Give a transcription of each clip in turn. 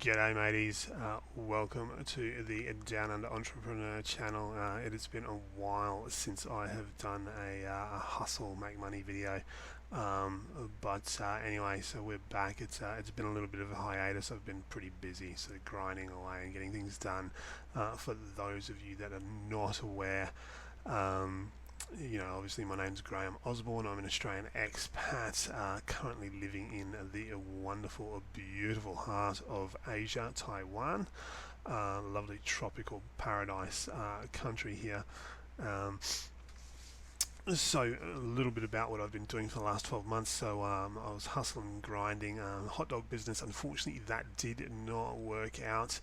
G'day mateys, welcome to the Down Under Entrepreneur channel. It has been a while since I have done a hustle make money video, but anyway, so we're back. It's been a little bit of a hiatus. I've been pretty busy, so grinding away and getting things done. For those of you that are not aware, obviously my name's Graham Osborne. I'm an Australian expat, currently living in the wonderful, beautiful heart of Asia, Taiwan. Lovely tropical paradise country here. So a little bit about what I've been doing for the last 12 months. So I was hustling, grinding, hot dog business. Unfortunately, that did not work out.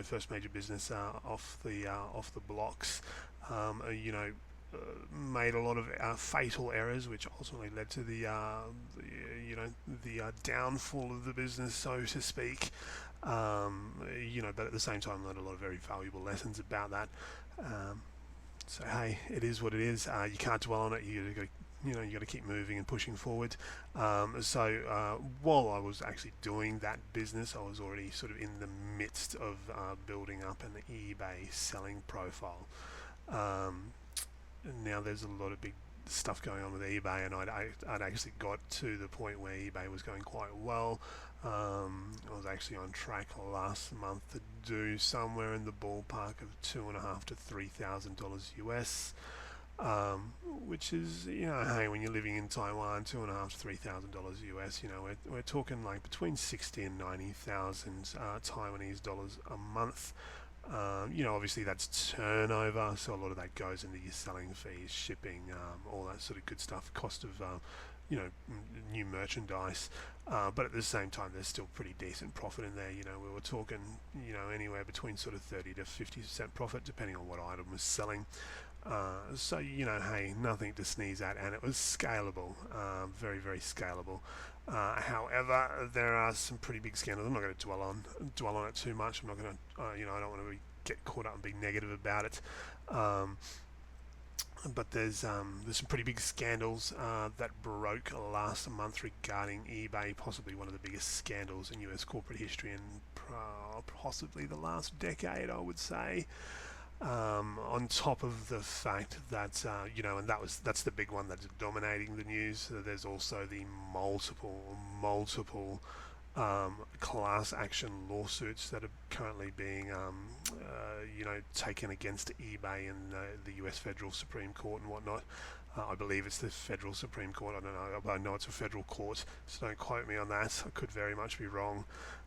First major business off the blocks. Made a lot of fatal errors, which ultimately led to the downfall of the business, so to speak. But at the same time, learned a lot of very valuable lessons about that. So hey, it is what it is. You can't dwell on it. You got to keep moving and pushing forward. While I was actually doing that business, I was already sort of in the midst of building up an eBay selling profile. Now there's a lot of big stuff going on with eBay, and I'd actually got to the point where eBay was going quite well. I was actually on track last month to do somewhere in the ballpark of $2,500 to $3,000 US, which is, hey, when you're living in Taiwan, $2,500 to $3,000 US, we're talking like between 60 and 90,000 Taiwanese dollars a month. Obviously that's turnover, so a lot of that goes into your selling fees, shipping, all that sort of good stuff, cost of, new merchandise. But at the same time, there's still pretty decent profit in there. We were talking, anywhere between sort of 30 to 50% profit, depending on what item was selling. Hey, nothing to sneeze at, and it was scalable, very, very scalable. However, there are some pretty big scandals. I'm not going to dwell on it too much. I'm not going to, I don't want to get caught up and be negative about it. But there's some pretty big scandals that broke last month regarding eBay, possibly one of the biggest scandals in US corporate history and possibly the last decade, I would say. On top of the fact that and that's the big one that's dominating the news. There's also the multiple class action lawsuits that are currently being taken against eBay in the US Federal Supreme Court and whatnot. I believe it's the Federal Supreme Court. I don't know, but I know it's a federal court, so don't quote me on that. I could very much be wrong.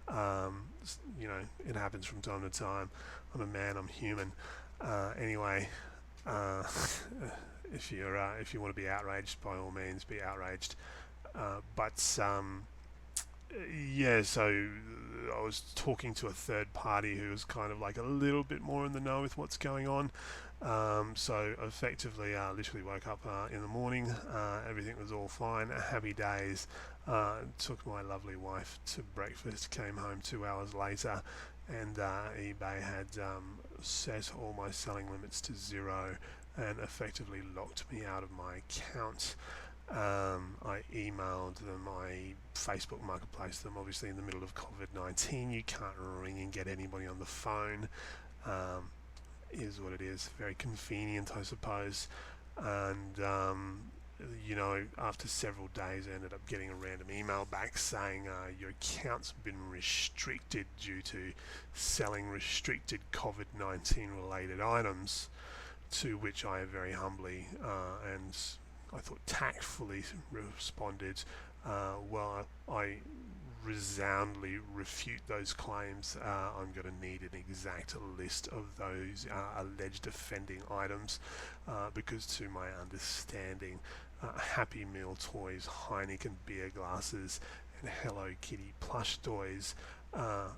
It happens from time to time. I'm a man. I'm human. Anyway, if you want to be outraged, by all means, be outraged. So I was talking to a third party who was kind of like a little bit more in the know with what's going on. So effectively, literally woke up in the morning. Everything was all fine. Happy days. Took my lovely wife to breakfast. Came home 2 hours later, and eBay had set all my selling limits to 0 and effectively locked me out of my account. I emailed them, I Facebook marketplace them. Obviously, in the middle of COVID-19, you can't ring and get anybody on the phone. Is what it is. Very convenient, I suppose. And after several days, I ended up getting a random email back saying your account's been restricted due to selling restricted COVID-19 related items. To which I very humbly and I thought tactfully responded, well, I resoundingly refute those claims. I'm going to need an exact list of those alleged offending items because to my understanding, Happy Meal toys, Heineken beer glasses and Hello Kitty plush toys are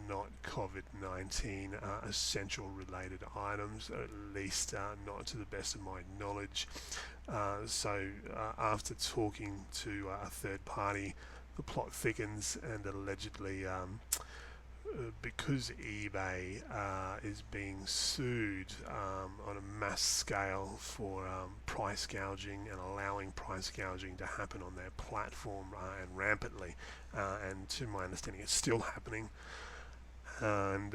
not COVID-19 essential related items, or at least not to the best of my knowledge. After talking to a third party, the plot thickens, and allegedly because eBay is being sued on a mass scale for price gouging and allowing price gouging to happen on their platform and rampantly, and to my understanding, it's still happening. And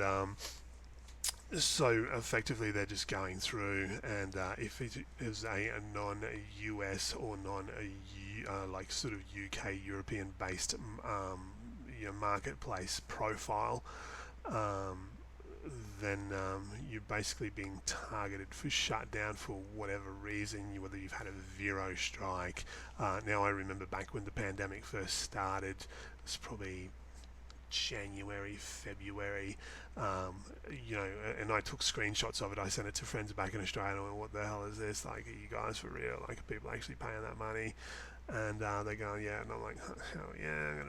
so effectively, they're just going through, and if it is a non-US or like sort of UK European-based marketplace profile, um, then you're basically being targeted for shutdown for whatever reason, whether you've had a Vero strike. Now I remember back when the pandemic first started, it's probably January, February, um, and I took screenshots of it. I sent it to friends back in Australia. And I went, what the hell is this? Like, are you guys for real? Like, are people actually paying that money? And they're going, yeah. And I'm like, hell yeah,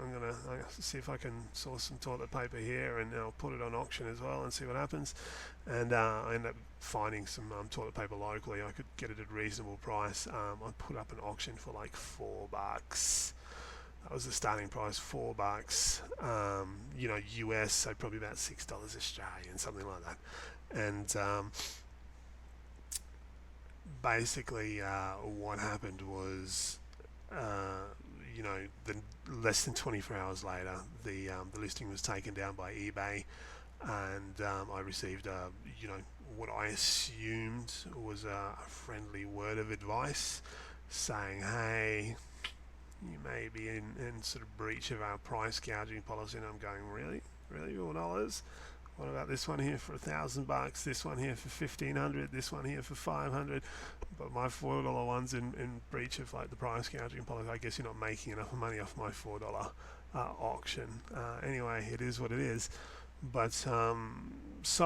I'm gonna see if I can source some toilet paper here, and I'll put it on auction as well and see what happens. And I ended up finding some toilet paper locally. I could get it at a reasonable price. I put up an auction for like $4. That was the starting price, $4. US, so probably about $6 Australian, something like that. And basically, what happened was, the less than 24 hours later, the listing was taken down by eBay, and I received what I assumed was a friendly word of advice, saying, hey, you may be in sort of breach of our price gouging policy. And I'm going, really, $4? What about this one here for $1,000? This one here for 1,500? This one here for 500? But my $4 one's in breach of like the price gouging policy. I guess you're not making enough money off my $4 auction. Anyway, it is what it is. But so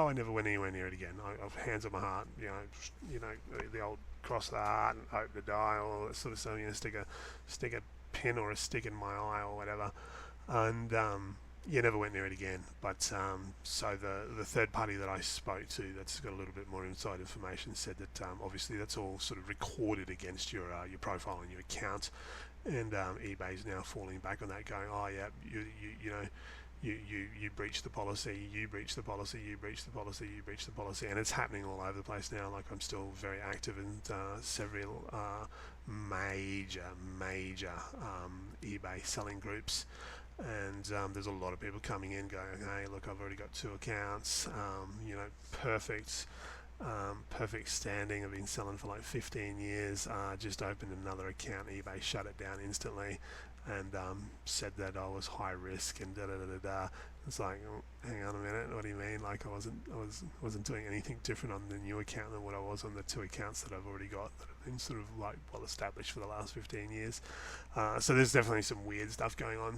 I never went anywhere near it again. I've hands on my heart. The old cross the heart and hope to die, all that sort of stuff. Stick a pin or a stick in my eye or whatever. And never went near it again. But so the third party that I spoke to, that's got a little bit more inside information, said that obviously that's all sort of recorded against your profile and your account, and eBay's now falling back on that, going, oh yeah, you breached the policy, you breached the policy, you breached the policy, you breached the policy, and it's happening all over the place now. Like, I'm still very active in several major eBay selling groups, and there's a lot of people coming in going, hey, look, I've already got 2 accounts, perfect standing. I've been selling for like 15 years. Just opened another account. eBay shut it down instantly, and said that I was high risk and da da da da da. It's like, oh, hang on a minute, what do you mean? Like, I wasn't doing anything different on the new account than what I was on the 2 accounts that I've already got, that have been sort of like well established for the last 15 years. So there's definitely some weird stuff going on.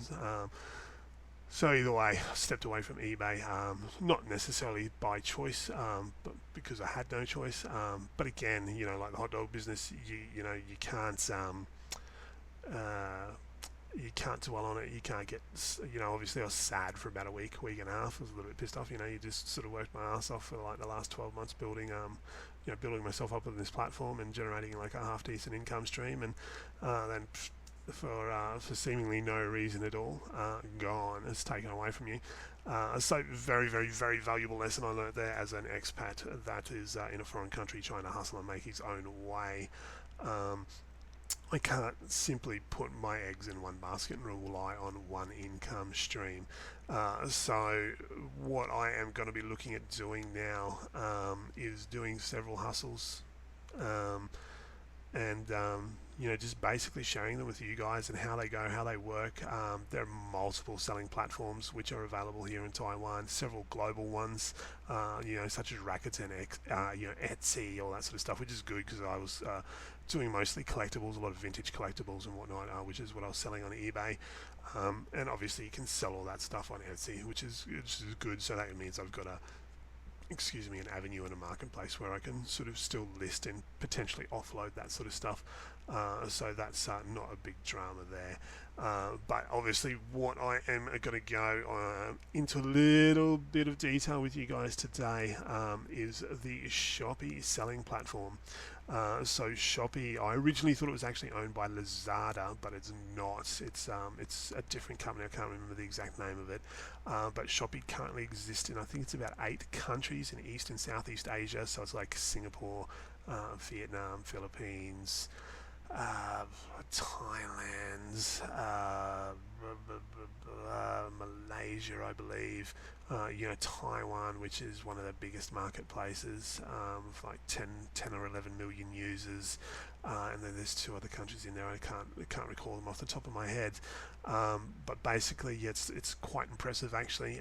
So either way, I stepped away from eBay, not necessarily by choice, but because I had no choice. But again, like the hot dog business, you can't you can't dwell on it. You can't get, obviously I was sad for about a week and a half. I was a little bit pissed off. You just sort of worked my ass off for like the last 12 months building myself up on this platform and generating like a half decent income stream, and then for seemingly no reason at all, gone. It's taken away from you. So very, very, very valuable lesson I learned there as an expat that is in a foreign country trying to hustle and make his own way. I can't simply put my eggs in one basket and rely on one income stream. So what I am going to be looking at doing now is doing several hustles, and just basically sharing them with you guys and how they go, how they work. There are multiple selling platforms which are available here in Taiwan, several global ones, such as Rakuten, Etsy, all that sort of stuff, which is good because I was doing mostly collectibles, a lot of vintage collectibles and whatnot, which is what I was selling on eBay. And obviously you can sell all that stuff on Etsy, which is good. So that means I've got an avenue in a marketplace where I can sort of still list and potentially offload that sort of stuff. So that's not a big drama there. But obviously, what I am going to go into a little bit of detail with you guys today is the Shopee selling platform. So Shopee, I originally thought it was actually owned by Lazada, but it's not. It's a different company. I can't remember the exact name of it. But Shopee currently exists in, I think it's about 8 countries in East and Southeast Asia. So it's like Singapore, Vietnam, Philippines, uh, Thailand, Malaysia, I believe. Taiwan, which is one of the biggest marketplaces, with like 10 or 11 million users, and then there's 2 other countries in there. I can't recall them off the top of my head, but basically, yeah, it's quite impressive actually.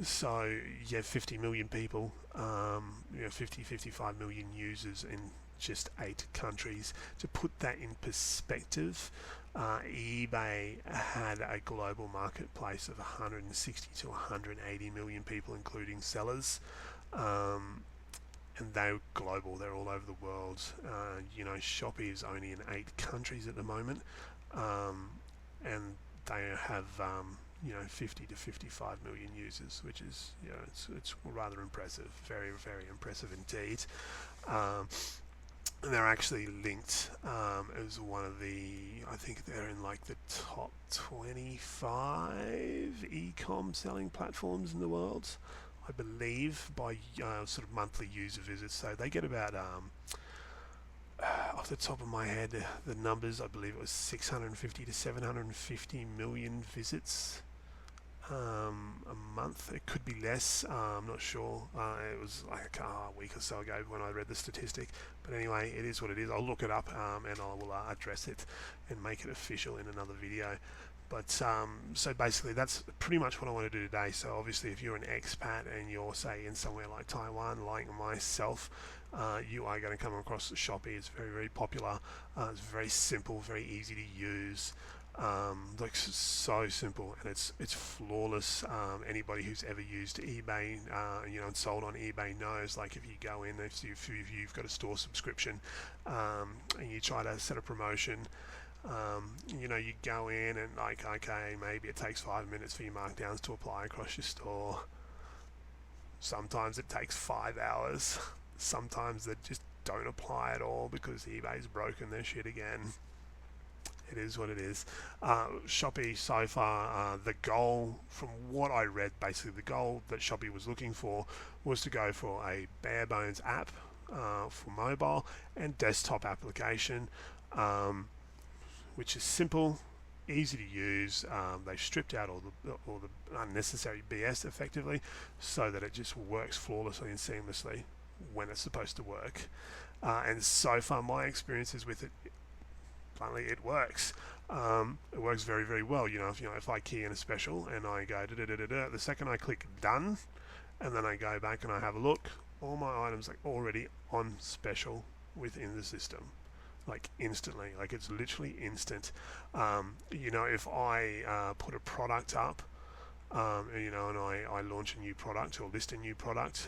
So yeah, 50 million people, 55 million users in just 8 countries. To put that in perspective, eBay had a global marketplace of 160 to 180 million people, including sellers. And they're global, they're all over the world. Shopee is only in 8 countries at the moment, and they have 50 to 55 million users, which is it's rather impressive, very very impressive indeed. Um, and they're actually linked as one of I think they're in like the top 25 e-com selling platforms in the world, I believe, by sort of monthly user visits. So they get about off the top of my head, the numbers, I believe it was 650 to 750 million visits a month. It could be less, I'm not sure. It was like a week or so ago when I read the statistic, but anyway, it is what it is. I'll look it up, and I will address it and make it official in another video. But so basically that's pretty much what I want to do today. So obviously if you're an expat and you're, say, in somewhere like Taiwan, like myself, you are going to come across Shopee. It's very very popular. It's very simple, very easy to use. Like so simple, and it's flawless. Anybody who's ever used eBay, and sold on eBay knows, like, if you go in, if you've got a store subscription, and you try to set a promotion, you go in and, like, okay, maybe it takes 5 minutes for your markdowns to apply across your store. Sometimes it takes 5 hours. Sometimes they just don't apply at all because eBay's broken their shit again. It is what it is. Shopee so far, the goal, from what I read, basically the goal that Shopee was looking for was to go for a bare bones app for mobile and desktop application, which is simple, easy to use. They stripped out all the unnecessary BS effectively, so that it just works flawlessly and seamlessly when it's supposed to work. And so far, my experiences with it, finally, it works. It works very very well. If I key in a special and I go the second I click done, and then I go back and I have a look, all my items are already on special within the system, like instantly. Like, it's literally instant. If I put a product up, and I launch a new product or list a new product,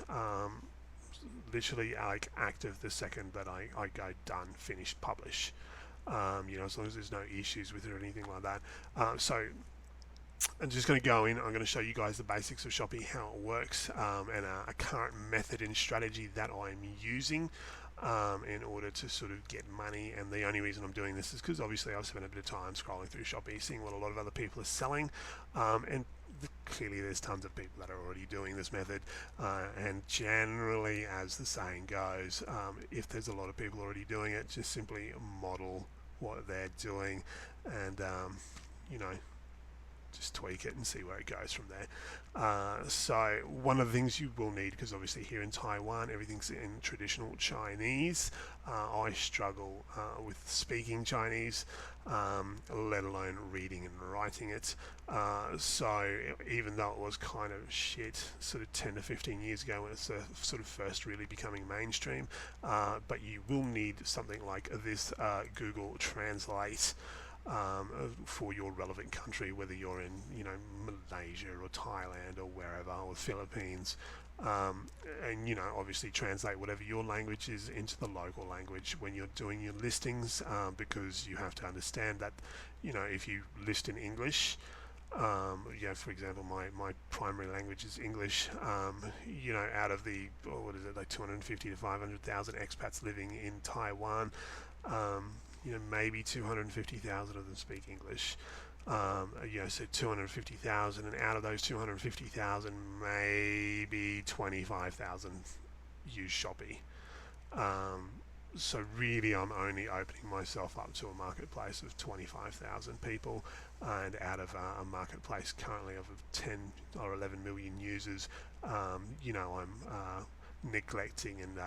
literally, like, active the second that I go done, finish, publish. As long as there's no issues with it or anything like that. So I'm just going to go in. I'm going to show you guys the basics of Shopee, how it works, and a current method and strategy that I'm using in order to sort of get money. And the only reason I'm doing this is because obviously I've spent a bit of time scrolling through Shopee, seeing what a lot of other people are selling, and clearly there's tons of people that are already doing this method, and generally, as the saying goes, if there's a lot of people already doing it, just simply model what they're doing, and just tweak it and see where it goes from there. So one of the things you will need, because obviously here in Taiwan everything's in traditional Chinese. I struggle with speaking Chinese, let alone reading and writing it. So even though it was kind of shit sort of 10 to 15 years ago when it's sort of first really becoming mainstream, but you will need something like this Google Translate. for your relevant country, whether you're in, Malaysia or Thailand or wherever, or the Philippines. And obviously translate whatever your language is into the local language when you're doing your listings, because you have to understand that, if you list in English, for example, my primary language is English. Out of the, what is it, like 250 to 500,000 expats living in Taiwan, maybe 250,000 of them speak English. So 250,000, and out of those 250,000, maybe 25,000 use Shopee. So really, I'm only opening myself up to a marketplace of 25,000 people, and out of a marketplace currently of 10 or 11 million users, I'm neglecting and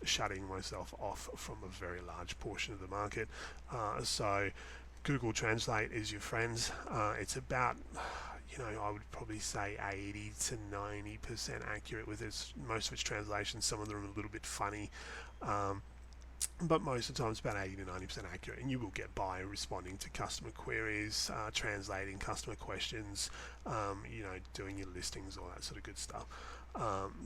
shutting myself off from a very large portion of the market. So Google Translate is your friend. It's about, I would probably say 80 to 90% accurate with most of its translations. Some of them are a little bit funny. But most of the time it's about 80 to 90% accurate, and you will get by responding to customer queries, translating customer questions, doing your listings, all that sort of good stuff.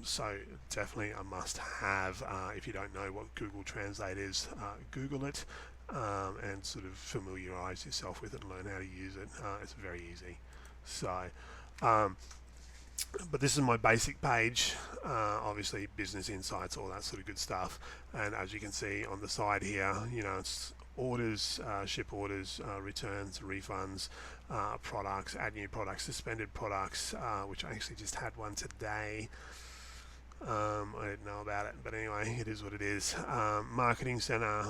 So definitely a must have. If you don't know what Google Translate is, Google it, and sort of familiarize yourself with it and learn how to use it. It's very easy. So but this is my basic page, obviously business insights, all that sort of good stuff. And as you can see on the side here, it's orders, ship orders, returns, refunds, products, add new products, suspended products, which I actually just had one today. I didn't know about it, but anyway, it is what it is. Marketing Center,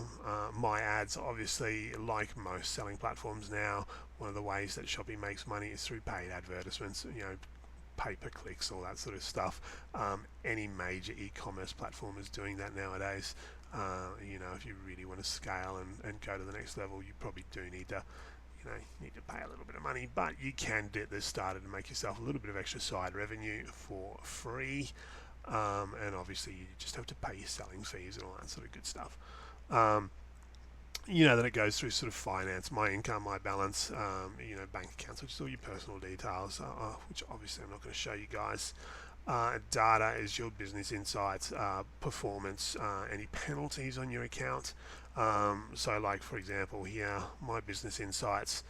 my ads, obviously, like most selling platforms now, one of the ways that Shopee makes money is through paid advertisements, pay-per-clicks, all that sort of stuff. Any major e-commerce platform is doing that nowadays. If you really want to scale and go to the next level, you probably do need to pay a little bit of money, but you can get this started and make yourself a little bit of extra side revenue for free. And obviously you just have to pay your selling fees and all that sort of good stuff. Then it goes through sort of finance, my income, my balance, bank accounts, which is all your personal details, which obviously I'm not going to show you guys. Data is your business insights, performance, any penalties on your account. So like, for example, here, my business insights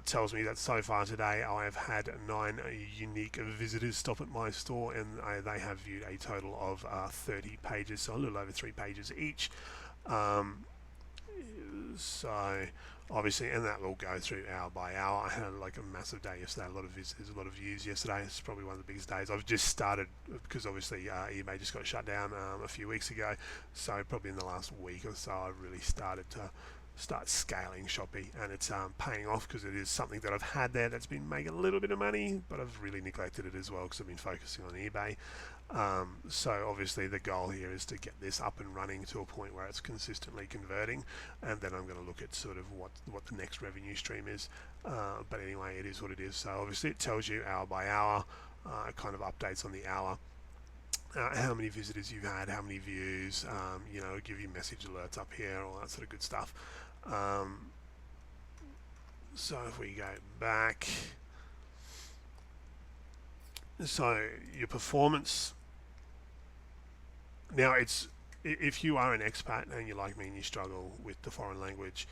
tells me that so far today I have had 9 unique visitors stop at my store, and they have viewed a total of 30 pages, so a little over 3 pages each. So obviously, and that will go through hour by hour. I had like a massive day yesterday, a lot of visitors, a lot of views yesterday. It's probably one of the biggest days. I've just started, because obviously eBay just got shut down a few weeks ago, so probably in the last week or so I've really started to start scaling Shopee, and it's paying off, because it is something that I've had there that's been making a little bit of money, but I've really neglected it as well because I've been focusing on eBay. So obviously the goal here is to get this up and running to a point where it's consistently converting, and then I'm going to look at sort of what the next revenue stream is. But anyway, it is what it is. So obviously it tells you hour by hour, kind of updates on the hour. How many visitors you've had, how many views, give you message alerts up here, all that sort of good stuff. So if we go back, so your performance, now it's, if you are an expat and you're like me and you struggle with the foreign language,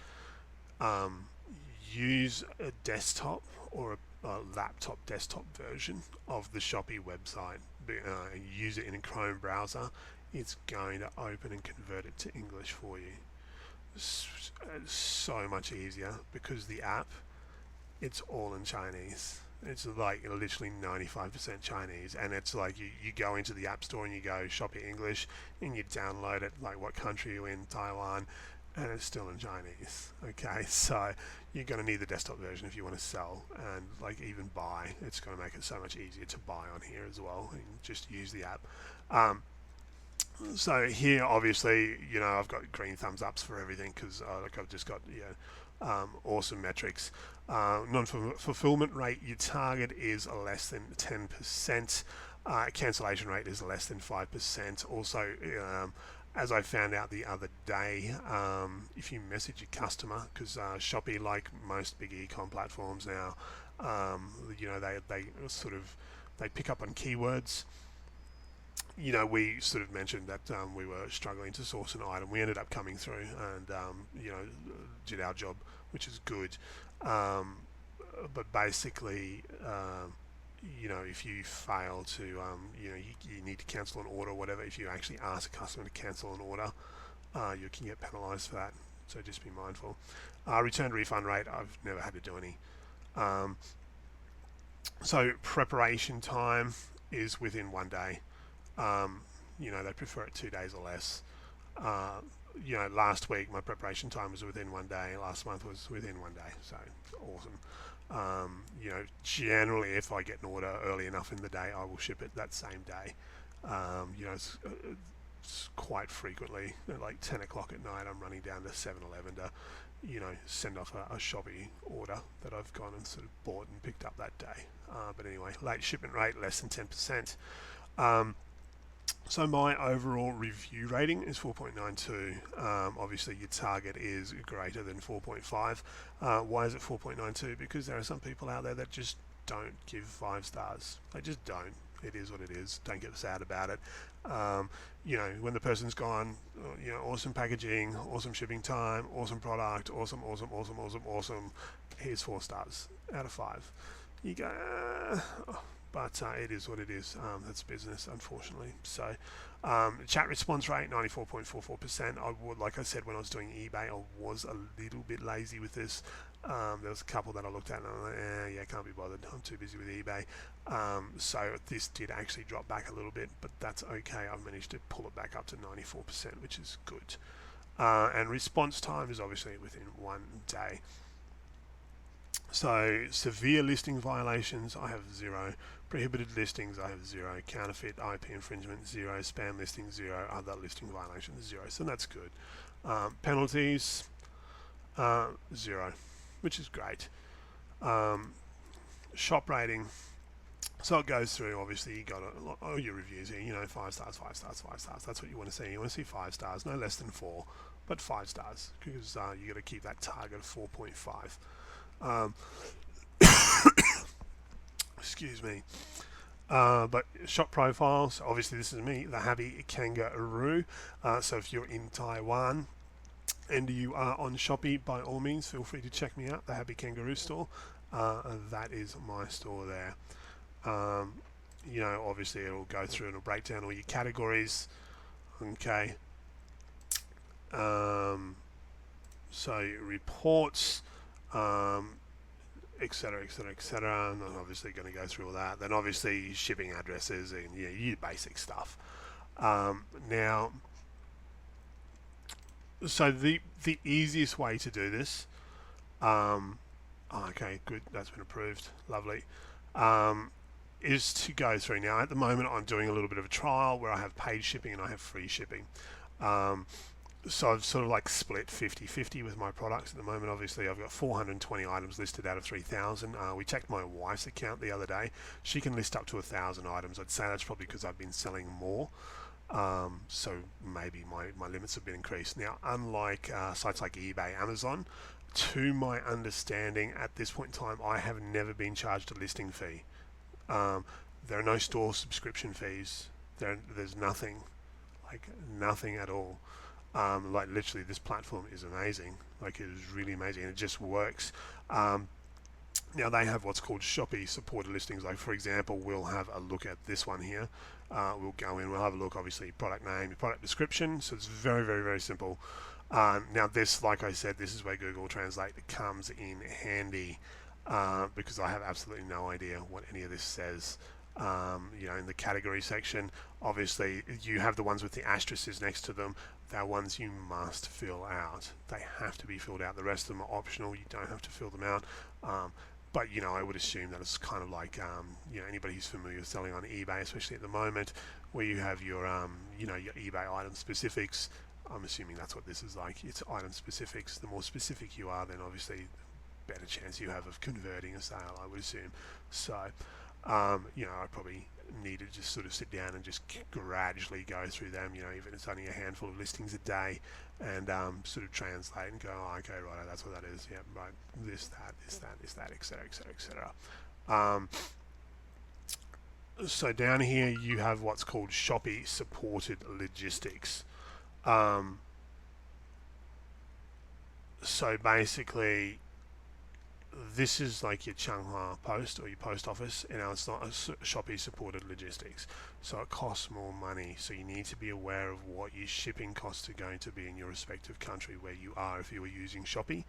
use a desktop or a laptop desktop version of the Shopee website, and use it in a Chrome browser. It's going to open and convert it to English for you. So much easier, because the app, it's all in Chinese. It's like literally 95% Chinese, and it's like you go into the app store and you go Shopee English, and you download it, like what country you're in, Taiwan, and it's still in Chinese. Okay, so you're going to need the desktop version if you want to sell, and like even buy. It's going to make it so much easier to buy on here as well, and just use the app. So here, obviously, I've got green thumbs ups for everything, because I've just got awesome metrics. Non-fulfillment rate, your target is less than 10%. Cancellation rate is less than 5%. Also, as I found out the other day, if you message a customer, because Shopee, like most big e-com platforms now, they sort of they pick up on keywords. We sort of mentioned that we were struggling to source an item. We ended up coming through and did our job, which is good. Um, but basically, if you fail to, you need to cancel an order or whatever. If you actually ask a customer to cancel an order, you can get penalised for that. So just be mindful. Return refund rate, I've never had to do any. Um, so preparation time is within 1 day. They prefer it 2 days or less. Uh, last week my preparation time was within 1 day. Last month was within 1 day. So awesome. Generally, if I get an order early enough in the day, I will ship it that same day. It's quite frequently at like 10 o'clock at night. I'm running down to 7-Eleven to, send off a Shopee order that I've gone and sort of bought and picked up that day. But anyway, late shipment rate less than 10%. So my overall review rating is 4.92. Obviously your target is greater than 4.5. Why is it 4.92? Because there are some people out there that just don't give 5 stars. They just don't. It is what it is. Don't get sad about it. When the person's gone, awesome packaging, awesome shipping time, awesome product, awesome. Here's 4 stars out of 5. You go, but it is what it is. That's business, unfortunately. So, chat response rate 94.44%. Like I said, when I was doing eBay, I was a little bit lazy with this. There was a couple that I looked at and I'm like, can't be bothered. I'm too busy with eBay. So this did actually drop back a little bit, but that's okay. I've managed to pull it back up to 94%, which is good. And response time is obviously within 1 day. So severe listing violations, I have 0. Prohibited listings, I have 0. Counterfeit IP infringement, 0. Spam listings, 0. Other listing violations, 0. So that's good. Penalties, 0, which is great. Shop rating. So it goes through, obviously you got all your reviews here, 5 stars, 5 stars, 5 stars. That's what you want to see. You want to see 5 stars, no less than 4, but 5 stars, because you got to keep that target of 4.5. Excuse me. But shop profiles, obviously this is me, the Happy Kangaroo. So if you're in Taiwan and you are on Shopee, by all means feel free to check me out, the Happy Kangaroo store. That is my store there. Obviously it'll go through and it'll break down all your categories. Okay. So reports, etc. I'm not obviously going to go through all that. Then obviously shipping addresses and your basic stuff. Now, so the easiest way to do this, okay, good, that's been approved, lovely, is to go through. Now at the moment I'm doing a little bit of a trial where I have paid shipping and I have free shipping. So I've sort of like split 50-50 with my products at the moment. Obviously I've got 420 items listed out of 3,000. We checked my wife's account the other day. She can list up to 1,000 items. I'd say that's probably because I've been selling more. So maybe my limits have been increased. Now, unlike sites like eBay, Amazon, to my understanding at this point in time, I have never been charged a listing fee. There are no store subscription fees. There's nothing, like nothing at all. Like literally this platform is amazing. Like it is really amazing and it just works. Now they have what's called Shopee supported listings. Like for example, we'll have a look at this one here. We'll go in, we'll have a look, obviously product name, product description. So it's very, very, very simple. Now this, like I said, this is where Google Translate comes in handy, because I have absolutely no idea what any of this says. In the category section, obviously you have the ones with the asterisks next to them. They're ones you must fill out. They have to be filled out. The rest of them are optional. You don't have to fill them out. But I would assume that it's kind of like anybody who's familiar with selling on eBay, especially at the moment, where you have your your eBay item specifics. I'm assuming that's what this is like. It's item specifics. The more specific you are, then obviously better chance you have of converting a sale, I would assume. So I probably need to just sort of sit down and just gradually go through them, even if it's only a handful of listings a day, and sort of translate and go, oh, okay, right, that's what that is, yeah, right, this, that, etc., etc., etc. So down here you have what's called Shopee supported logistics. So basically, this is like your Changhua post or your post office, and it's not a Shopee supported logistics, so it costs more money. So you need to be aware of what your shipping costs are going to be in your respective country where you are if you were using Shopee.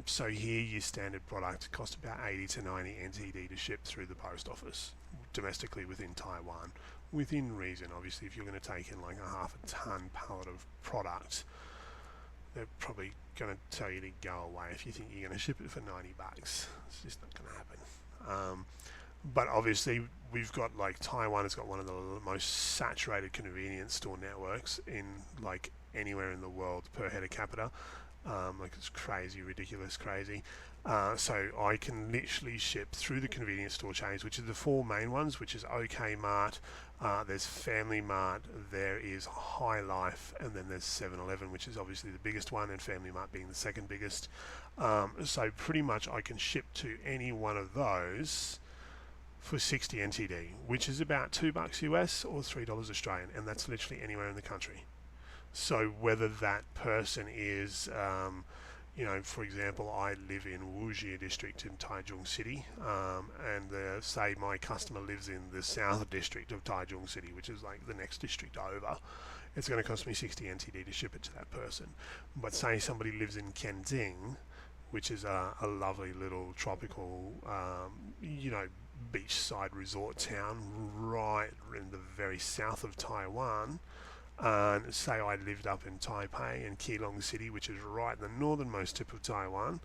So here your standard product costs about 80 to 90 NTD to ship through the post office domestically within Taiwan, within reason. Obviously, if you're going to take in like a half a ton pallet of product, they're probably going to tell you to go away if you think you're going to ship it for 90 bucks. It's just not going to happen. But obviously, we've got like Taiwan has got one of the most saturated convenience store networks in like anywhere in the world per head of capita. Like it's crazy, ridiculous, crazy. So I can literally ship through the convenience store chains, which are the four main ones, which is OK Mart, there's Family Mart, there is High Life, and then there's 7-Eleven, which is obviously the biggest one, and Family Mart being the second biggest. So pretty much I can ship to any one of those for 60 NTD, which is about $2 US or $3 Australian, and that's literally anywhere in the country. So whether that person is, for example, I live in Wujie district in Taichung City, and say my customer lives in the south district of Taichung City, which is like the next district over, it's going to cost me 60 NTD to ship it to that person. But say somebody lives in Kenting, which is a lovely little tropical, beachside resort town right in the very south of Taiwan. Say I lived up in Taipei and Keelung City, which is right in the northernmost tip of Taiwan,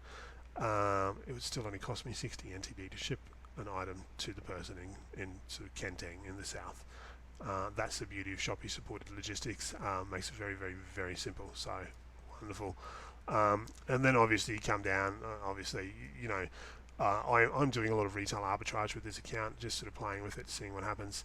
it would still only cost me 60 NTD to ship an item to the person in sort of Kenting in the south. That's the beauty of Shopee supported logistics. Makes it very, very, very simple. So wonderful. And then obviously you come down. I'm doing a lot of retail arbitrage with this account, just sort of playing with it, seeing what happens.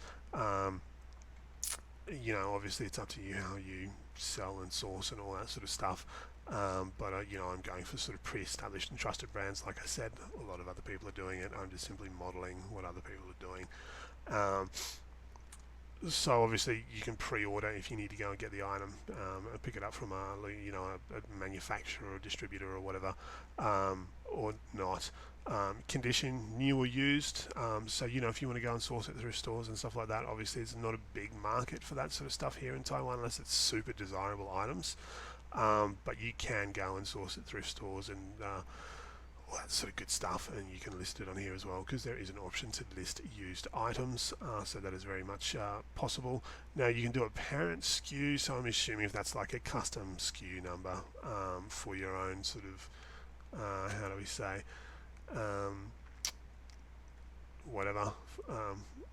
Obviously it's up to you how you sell and source and all that sort of stuff. But I'm going for sort of pre-established and trusted brands. Like I said, a lot of other people are doing it. I'm just simply modeling what other people are doing. So obviously you can pre-order if you need to go and get the item, and pick it up from a manufacturer or distributor or whatever, or not. Condition, new or used. So if you want to go and source it through stores and stuff like that, obviously it's not a big market for that sort of stuff here in Taiwan unless it's super desirable items. But you can go and source it through stores and all that sort of good stuff, and you can list it on here as well because there is an option to list used items, so that is very much possible. Now you can do a parent SKU, so I'm assuming if that's like a custom SKU number for your own sort of how do we say, whatever,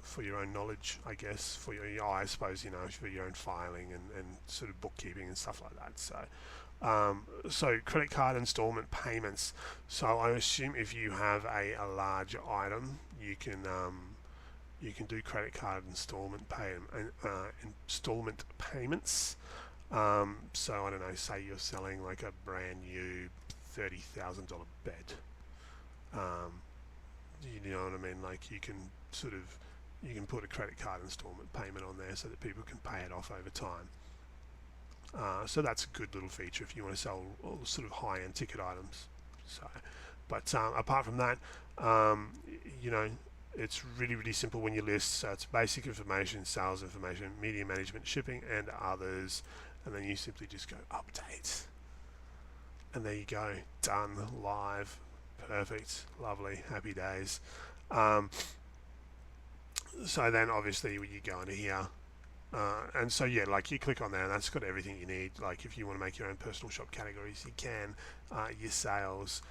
for your own knowledge, I guess, for your, I suppose, for your own filing and sort of bookkeeping and stuff like that. So credit card installment payments. So I assume if you have a large item, you can do credit card installment payments. So I don't know, say you're selling like a brand new $30,000 bed. You know what I mean? Like you can put a credit card installment payment on there so that people can pay it off over time. So that's a good little feature if you want to sell all sort of high-end ticket items. But apart from that, it's really, really simple when you list. So it's basic information, sales information, media management, shipping, and others. And then you simply just go update. And there you go, done, live, perfect, lovely, happy days. So then obviously when you go into here, and so yeah, like you click on there and that's got everything you need. Like if you want to make your own personal shop categories, you can, your sales,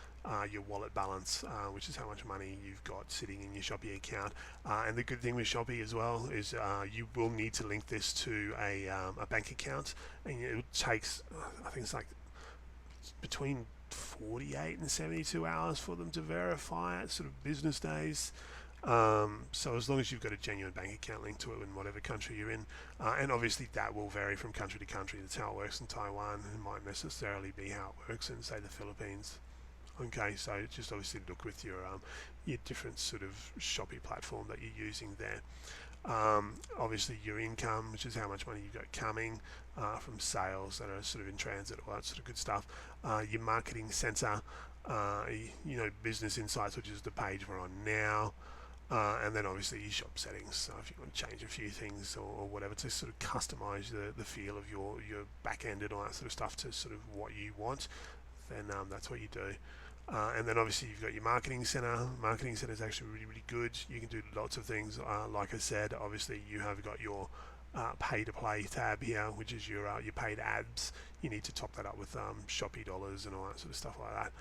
your wallet balance, which is how much money you've got sitting in your Shopee account. And the good thing with Shopee as well is you will need to link this to a bank account, and it takes, I think it's like between 48 and 72 hours for them to verify it, sort of business days. So as long as you've got a genuine bank account linked to it in whatever country you're in, and obviously that will vary from country to country. That's how it works in Taiwan. It might necessarily be how it works in, say, the Philippines. Okay, so just obviously look with your different sort of Shopee platform that you're using there. Obviously your income, which is how much money you've got coming from sales that are sort of in transit, all that sort of good stuff. Your marketing center, business insights, which is the page we're on now. And then obviously your shop settings. So if you want to change a few things or whatever to sort of customize the feel of your back end and all that sort of stuff to sort of what you want, then that's what you do. And then obviously you've got your marketing center. Marketing center is actually really, really good. You can do lots of things. Like I said, obviously you have got your pay to play tab here, which is your paid ads. You need to top that up with Shopee dollars and all that sort of stuff like that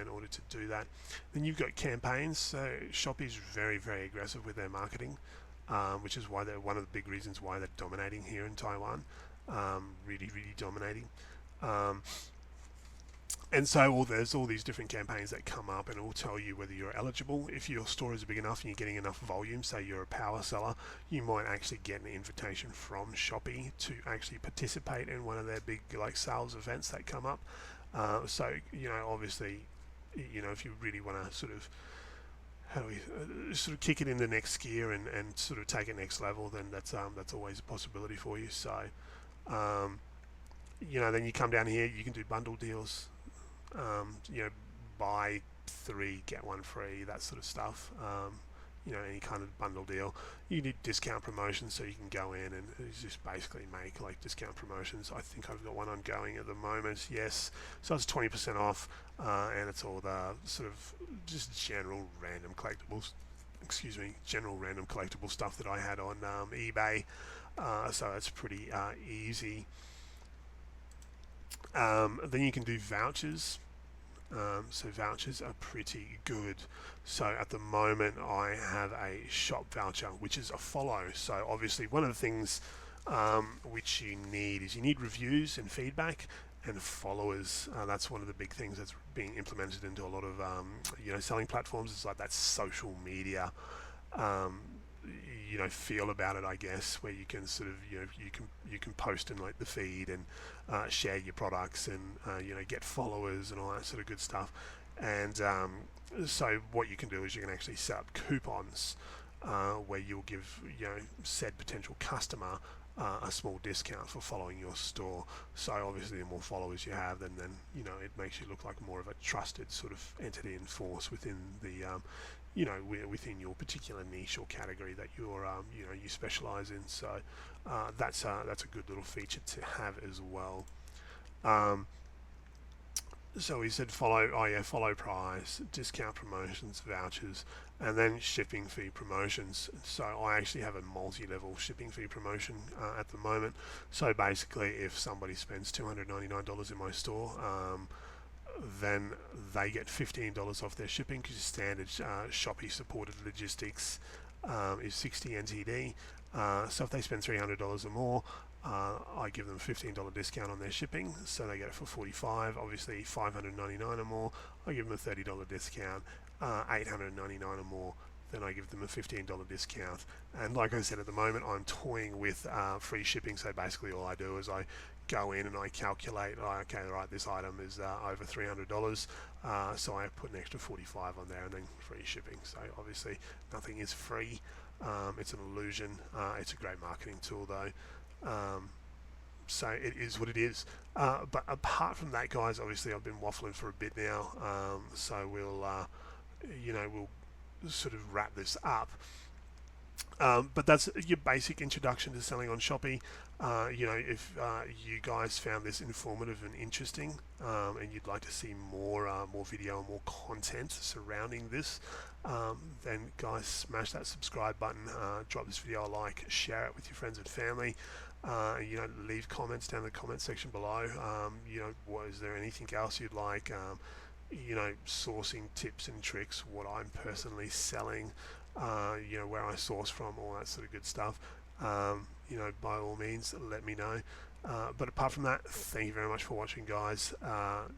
in order to do that. Then you've got campaigns. So Shopee's very, very aggressive with their marketing, which is why they're one of the big reasons why they're dominating here in Taiwan. Really, really dominating. And so there's all these different campaigns that come up, and it will tell you whether you're eligible. If your store is big enough and you're getting enough volume, say you're a power seller, you might actually get an invitation from Shopee to actually participate in one of their big sales events that come up. So obviously, if you really want to sort of how do we sort of kick it in the next gear and sort of take it next level, then that's always a possibility for you. So um, then you come down here, you can do bundle deals. Buy 3 get 1 free, that sort of stuff. Any kind of bundle deal. You do discount promotions, so you can go in and just basically make discount promotions. I think I've got one ongoing at the moment. Yes, so it's 20% off, and it's all the sort of just general random collectibles. General random collectible stuff that I had on eBay. So it's pretty easy. Then you can do vouchers. So vouchers are pretty good. So at the moment I have a shop voucher, which is a follow. So obviously one of the things which you need reviews and feedback and followers. That's one of the big things that's being implemented into a lot of selling platforms. It's like that social media um, feel about it, I guess, where you can sort of you can post in the feed and share your products and get followers and all that sort of good stuff. And so what you can do is you can actually set up coupons where you'll give said potential customer a small discount for following your store. So obviously the more followers you have, then it makes you look like more of a trusted sort of entity and force within the within your particular niche or category that you specialize in. So that's a good little feature to have as well. So we said follow price, discount promotions, vouchers, and then shipping fee promotions. So I actually have a multi-level shipping fee promotion at the moment. So basically, if somebody spends $299 in my store, then they get $15 off their shipping, because standard Shopee supported logistics is 60 NTD. So if they spend $300 or more, I give them a $15 discount on their shipping, so they get it for $45. Obviously $599 or more, I give them a $30 discount. $899 or more, then I give them a $15 discount. And like I said, at the moment I'm toying with free shipping. So basically all I do is I go in and I calculate, okay, right, this item is over $300, so I put an extra 45 on there and then free shipping. So obviously nothing is free. It's an illusion. It's a great marketing tool though. So it is what it is. But apart from that, guys, obviously I've been waffling for a bit now, so we'll sort of wrap this up. But that's your basic introduction to selling on Shopee. If you guys found this informative and interesting, and you'd like to see more video and more content surrounding this, then guys, smash that subscribe button, drop this video a like, share it with your friends and family. Leave comments down in the comment section below. Is there anything else you'd like? Sourcing tips and tricks, what I'm personally selling, where I source from, all that sort of good stuff. By all means, let me know. But apart from that, thank you very much for watching, guys.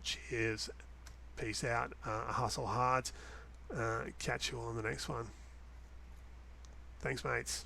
Cheers, peace out, hustle hard. Catch you all on the next one. Thanks, mates.